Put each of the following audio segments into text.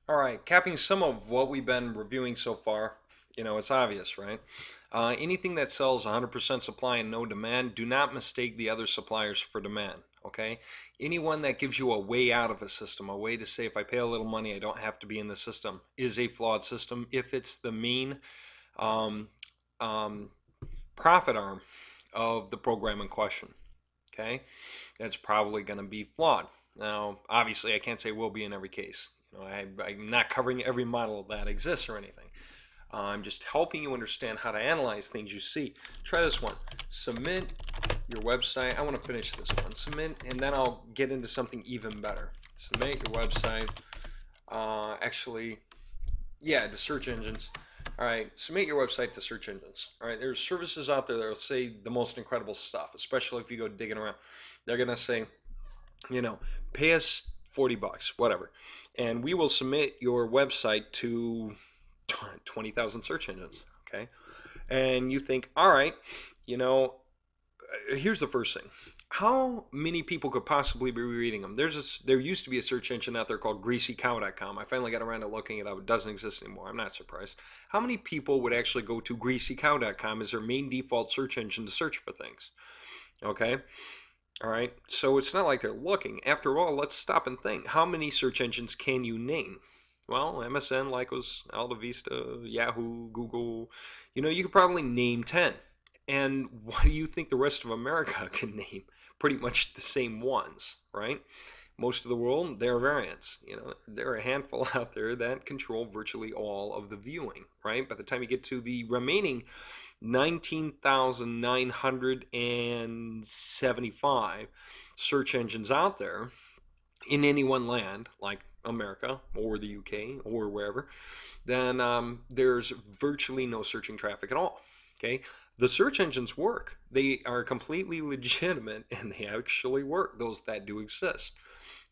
All right, capping some of what we've been reviewing so far, it's obvious, right? Anything that sells 100% supply and no demand, do not mistake the other suppliers for demand, okay? Anyone that gives you a way out of a system, a way to say if I pay a little money, I don't have to be in the system, is a flawed system if it's the main um, um, profit arm of the program in question, okay? That's probably going to be flawed. Now, obviously, I can't say will be in every case. I'm not covering every model that exists or anything. I'm just helping you understand how to analyze things you see. Try this one. Submit your website. I want to finish this one. Submit, and then I'll get into something even better. Submit your website. Actually, yeah, to search engines. All right, submit your website to search engines. All right, there's services out there that will say the most incredible stuff, especially if you go digging around. They're going to say, you know, pay us 40 bucks, whatever, and we will submit your website to 20,000 search engines. Okay. And you think, all right, you know, here's the first thing. How many people could possibly be reading them? There used to be a search engine out there called greasycow.com. I finally got around to looking it up. It doesn't exist anymore. I'm not surprised. How many people would actually go to greasycow.com as their main default search engine to search for things? Okay. All right. So it's not like they're looking. After all, let's stop and think. How many search engines can you name? Well, MSN, Lycos, Alta Vista, Yahoo, Google. You could probably name 10. And what do you think the rest of America can name? Pretty much the same ones, right? Most of the world, there are variants. There are a handful out there that control virtually all of the viewing, right? By the time you get to the remaining 19,975 search engines out there in any one land, like America or the UK or wherever, then there's virtually no searching traffic at all. Okay, the search engines work. They are completely legitimate and they actually work. Those that do exist.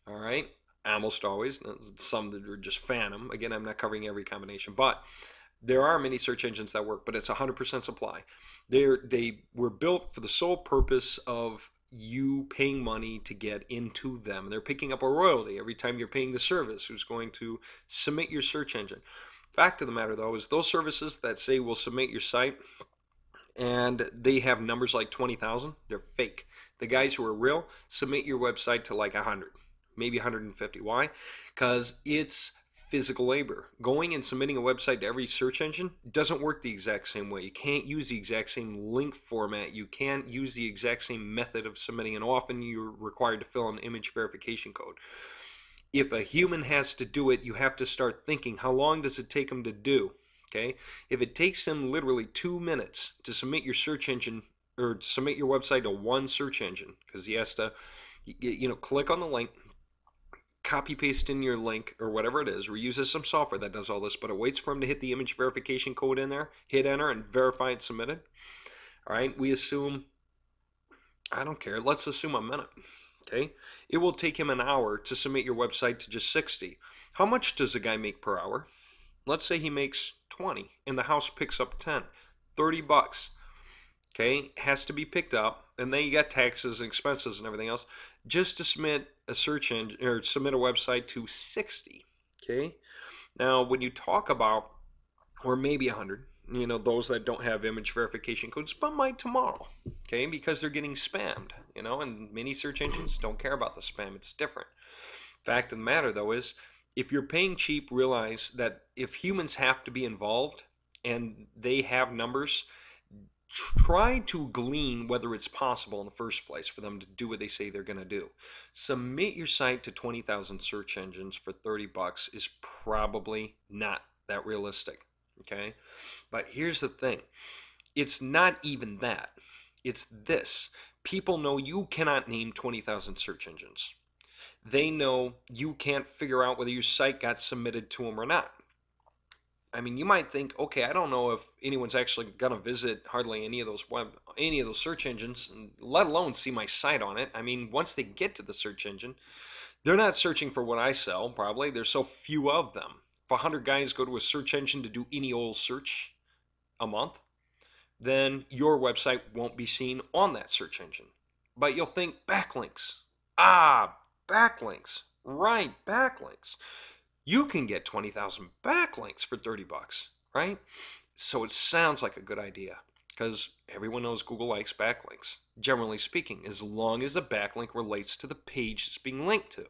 All right, almost always. Some that are just phantom. Again, I'm not covering every combination, but there are many search engines that work, but it's 100% supply. They were built for the sole purpose of you paying money to get into them. They're picking up a royalty every time you're paying the service who's going to submit your search engine. Fact of the matter, though, is those services that say we'll submit your site and they have numbers like 20,000, they're fake. The guys who are real submit your website to like 100, maybe 150. Why? Because it's physical labor. Going and submitting a website to every search engine doesn't work the exact same way. You can't use the exact same link format. You can't use the exact same method of submitting, and often you're required to fill an image verification code. If a human has to do it, you have to start thinking, how long does it take them to do? Okay? If it takes them literally 2 minutes to submit your search engine or submit your website to one search engine, because he has to, click on the link, copy paste in your link or whatever it is, or uses some software that does all this, but it waits for him to hit the image verification code in there, hit enter, and verify it's submitted. All right, we assume, I don't care, let's assume a minute. Okay, it will take him an hour to submit your website to just 60. How much does a guy make per hour? Let's say he makes 20 and the house picks up 10. 30 bucks. Okay, has to be picked up, and then you got taxes and expenses and everything else just to submit a search engine or submit a website to 60. Okay, now when you talk about, or maybe 100, those that don't have image verification codes, but might tomorrow, okay, because they're getting spammed, and many search engines don't care about the spam. It's different. Fact of the matter, though, is if you're paying cheap, realize that if humans have to be involved and they have numbers, try to glean whether it's possible in the first place for them to do what they say they're going to do. Submit your site to 20,000 search engines for 30 bucks is probably not that realistic. Okay? But here's the thing. It's not even that. It's this. People know you cannot name 20,000 search engines. They know you can't figure out whether your site got submitted to them or not. I mean, you might think, okay, I don't know if anyone's actually gonna visit hardly any of those search engines, let alone see my site on it. I mean, once they get to the search engine, they're not searching for what I sell, probably. There's so few of them. If 100 guys go to a search engine to do any old search a month, then your website won't be seen on that search engine. But you'll think backlinks. Ah, backlinks. Right, backlinks. you can get 20,000 backlinks for 30 bucks, right? So it sounds like a good idea because everyone knows Google likes backlinks, generally speaking, as long as the backlink relates to the page it's being linked to.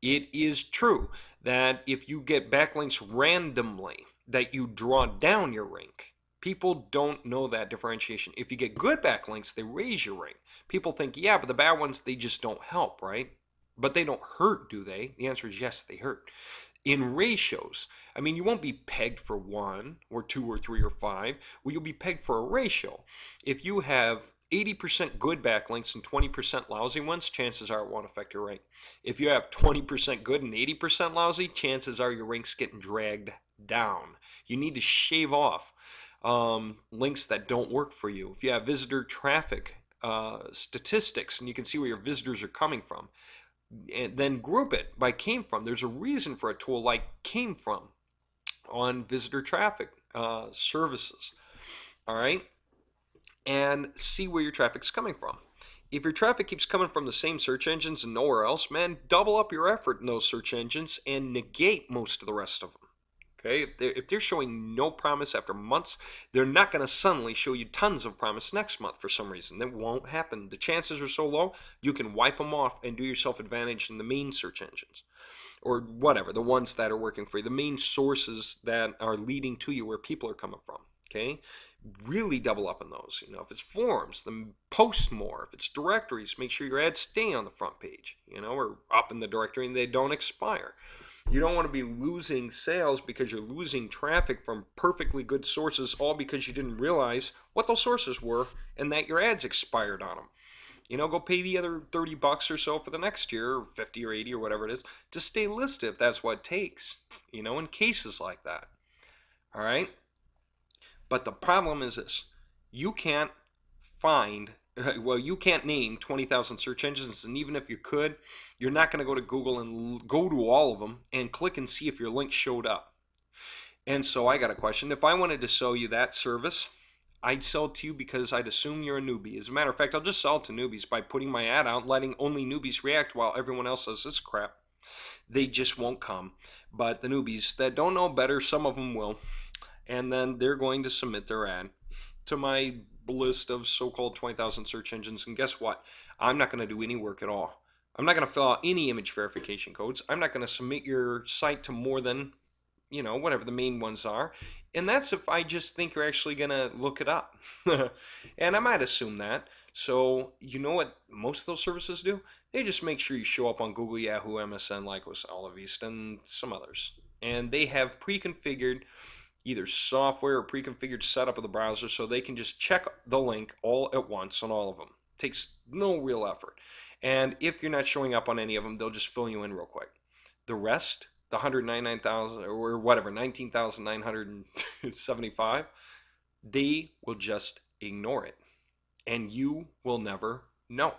It is true that if you get backlinks randomly, that you draw down your rank. People don't know that differentiation. If you get good backlinks, they raise your rank. People think, yeah, but the bad ones, they just don't help, right? But they don't hurt, do they? The answer is yes, they hurt. In ratios, I mean, you won't be pegged for 1 or 2 or 3 or 5. Well, you'll be pegged for a ratio. If you have 80% good backlinks and 20% lousy ones, chances are it won't affect your rank. If you have 20% good and 80% lousy, chances are your rank's getting dragged down. You need to shave off links that don't work for you. If you have visitor traffic statistics and you can see where your visitors are coming from, and then group it by came from. There's a reason for a tool like came from on visitor traffic services. All right, and see where your traffic's coming from. If your traffic keeps coming from the same search engines and nowhere else, man, double up your effort in those search engines and negate most of the rest of them. Okay, if they're showing no promise after months, they're not going to suddenly show you tons of promise next month for some reason. That won't happen. The chances are so low, you can wipe them off and do yourself advantage in the main search engines or whatever, the ones that are working for you, the main sources that are leading to you where people are coming from. Okay, really double up on those. You know, if it's forums, then post more. If it's directories, make sure your ads stay on the front page, you know, or up in the directory and they don't expire. You don't want to be losing sales because you're losing traffic from perfectly good sources, all because you didn't realize what those sources were and that your ads expired on them. You know, go pay the other 30 bucks or so for the next year, or 50 or 80 or whatever it is, to stay listed if that's what it takes, you know, in cases like that. All right? But the problem is this. You can't find, well, you can't name 20,000 search engines, and even if you could, you're not going to go to Google and go to all of them and click and see if your link showed up. And so I got a question. If I wanted to sell you that service, I'd sell it to you because I'd assume you're a newbie. As a matter of fact, I'll just sell it to newbies by putting my ad out, letting only newbies react while everyone else says this crap. They just won't come. But the newbies that don't know better, some of them will. And then they're going to submit their ad to my list of so-called 20,000 search engines. And guess what? I'm not going to do any work at all. I'm not going to fill out any image verification codes. I'm not going to submit your site to more than, you know, whatever the main ones are. And that's if I just think you're actually going to look it up. And I might assume that. So you know what most of those services do? They just make sure you show up on Google, Yahoo, MSN, Lycos, Olive East, and some others. And they have pre-configured either software or pre-configured setup of the browser so they can just check the link all at once on all of them. It takes no real effort. And if you're not showing up on any of them, they'll just fill you in real quick. The rest, the 199,000 or whatever, 19,975, they will just ignore it. And you will never know.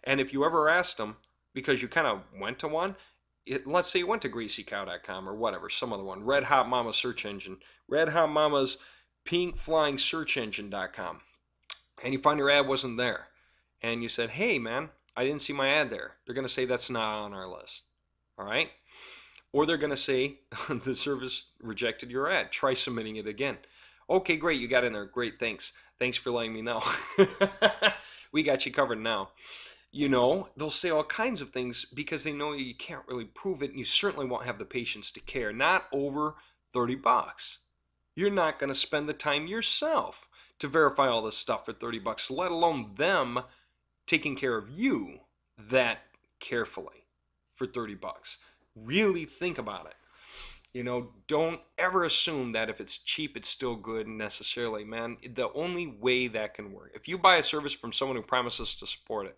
And if you ever asked them, because you kind of went to one, let's say you went to greasycow.com or whatever, some other one, Red Hot Mama search engine, Red Hot Mama's pink flying search engine.com, and you find your ad wasn't there. And you said, hey, man, I didn't see my ad there. They're going to say that's not on our list. All right? Or they're going to say the service rejected your ad. Try submitting it again. Okay, great. You got in there. Great. Thanks. Thanks for letting me know. We got you covered now. You know, they'll say all kinds of things because they know you can't really prove it, and you certainly won't have the patience to care. Not over 30 bucks. You're not going to spend the time yourself to verify all this stuff for 30 bucks, let alone them taking care of you that carefully for 30 bucks. Really think about it. You know, don't ever assume that if it's cheap, it's still good necessarily, man. The only way that can work, if you buy a service from someone who promises to support it,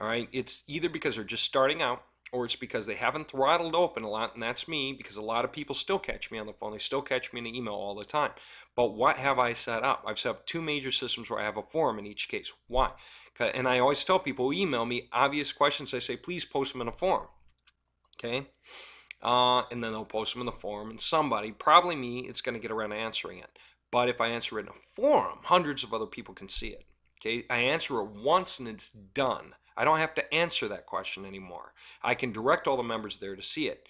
all right, it's either because they're just starting out or it's because they haven't throttled open a lot, and that's me because a lot of people still catch me on the phone. They still catch me in the email all the time. But what have I set up? I've set up two major systems where I have a forum in each case. Why? And I always tell people who email me obvious questions. I say, please post them in a forum. Okay? And then they'll post them in the forum, and somebody, probably me, is going to get around to answering it. But if I answer it in a forum, hundreds of other people can see it. Okay? I answer it once and it's done. I don't have to answer that question anymore. I can direct all the members there to see it.